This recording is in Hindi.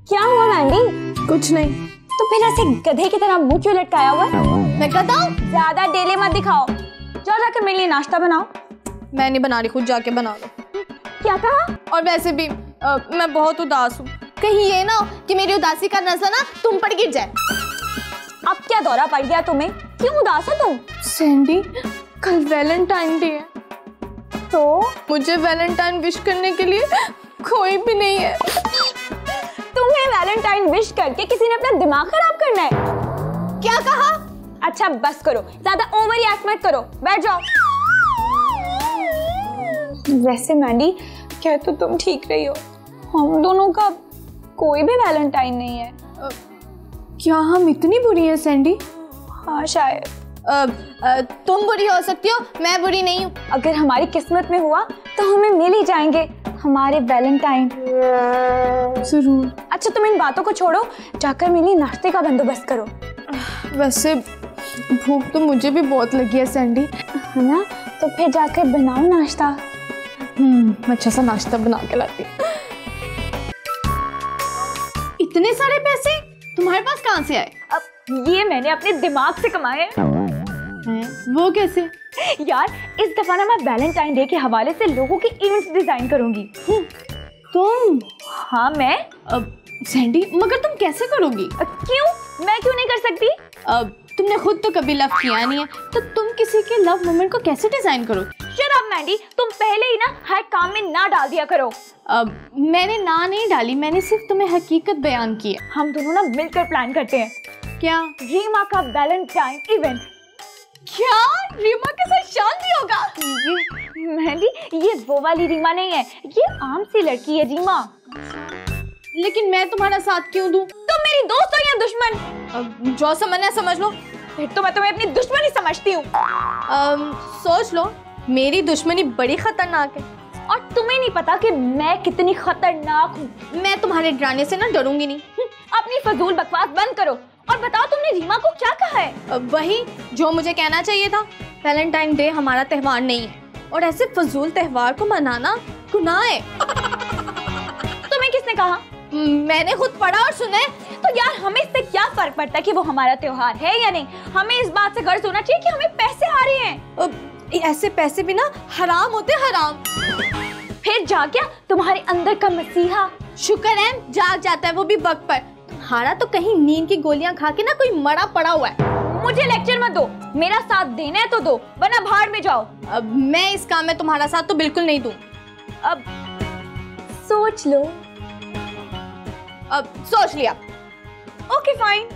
क्या हुआ मैंडी? कुछ नहीं। तो फिर ऐसे गधे की तरह मुंह क्यों लटकाया हुआ है? मैं गधा हूँ? ज्यादा डेले मत दिखाओ। जाओ जाकर मेरे लिए नाश्ता बनाओ। मैं नहीं बना रही, खुद जाके बना लो। क्या कहा? और वैसे भी मैं बहुत उदास हूँ। कहीं ये ना हो कि मेरी उदासी का नशा ना तुम पर गिर जाए। अब क्या दौरा पड़ गया तुम्हें? क्यों उदास हो तुम? सैंडी, कल वैलेंटाइन डे है, तो मुझे वैलेंटाइन विश करने के लिए कोई भी नहीं है। तुम्हें वैलेंटाइन विश करके किसी ने अपना दिमाग खराब करना है? क्या कहा? अच्छा बस करो, ज्यादा ओवर रिएक्ट मत करो, बैठ जाओ। वैसे मैंडी, क्या तो तुम ठीक रही हो? हम दोनों का कोई भी वैलेंटाइन नहीं है। क्या हम इतनी बुरी हैं सैंडी? हाँ शायद। तुम बुरी हो सकती हो, मैं बुरी नहीं हूँ। अगर हमारी किस्मत में हुआ तो हमें मिल ही जाएंगे हमारे वैलेंटाइन। जरूर। अच्छा तुम इन बातों को छोड़ो, जाकर मेरे लिए नाश्ते का बंदोबस्त करो। वैसे भूख तो मुझे भी बहुत लगी है सैंडी। है ना? तो फिर जाकर बनाओ नाश्ता। अच्छा सा नाश्ता बना के लाती। इतने सारे पैसे तुम्हारे पास कहाँ से आए? अब ये मैंने अपने दिमाग से कमाए। वो कैसे? यार इस दफा ना मैं वैलेंटाइन डे के हवाले से लोगों की इवेंट्स डिजाइन करूंगी। तुम? हाँ मैं। सैंडी, मगर तुम कैसे करोगी? क्यों? मैं क्यों नहीं कर सकती? तुमने खुद तो कभी लव किया नहीं है, तो तुम किसी के लव मोमेंट को कैसे डिजाइन करोगी? शट अप मैंडी, तुम पहले ही ना हर काम में ना डाल दिया करो। मैंने ना नहीं डाली, मैंने सिर्फ तुम्हें हकीकत बयान की है। हम दोनों ना मिलकर प्लान करते हैं। क्या? रीमा का वैलेंटाइन इवेंट। क्या? रीमा के साथ शादी होगा? ये मैंडी, ये वो वाली रीमा नहीं है, ये आम सी लड़की है रीमा। लेकिन मैं तुम्हारा साथ क्यों दूं? तुम मेरी दोस्त हो या दुश्मन? जो समझना है समझ लो। फिर तो मैं तुम्हें अपनी दुश्मनी समझती हूँ। सोच लो, मेरी दुश्मनी बड़ी खतरनाक है। और तुम्हें नहीं पता कि मैं कितनी खतरनाक हूँ। मैं तुम्हारे डराने से ना डरूंगी नहीं। अपनी फजूल बकवास बंद करो और बताओ तुमने रीमा को क्या कहा है? वही जो मुझे कहना चाहिए था। वैलेंटाइन डे हमारा त्योहार नहीं है और ऐसे फजूल त्योहार को मनाना गुनाह है। तुम्हें किसने कहा? मैंने खुद पढ़ा और सुना है। तो यार हमें इससे क्या फर्क पड़ता है कि वो हमारा त्योहार है या नहीं? हमें इस बात से गर्व होना चाहिए कि हमें पैसे आ रहे हैं। ऐसे पैसे भी ना हराम होते, हराम। फिर जाग गया तुम्हारे अंदर का मसीहा। शुक्र है जाग जाता है, वो भी वक्त पर। तुम्हारा तो कहीं नींद की गोलियां खा के ना कोई मरा पड़ा हुआ है। मुझे लेक्चर मत दो, मेरा साथ देना है तो दो, वरना भाड़ में जाओ। अब मैं इस काम में तुम्हारा साथ तो बिल्कुल नहीं दूं। अब सोच लो। अब सोच लिया। Okay fine.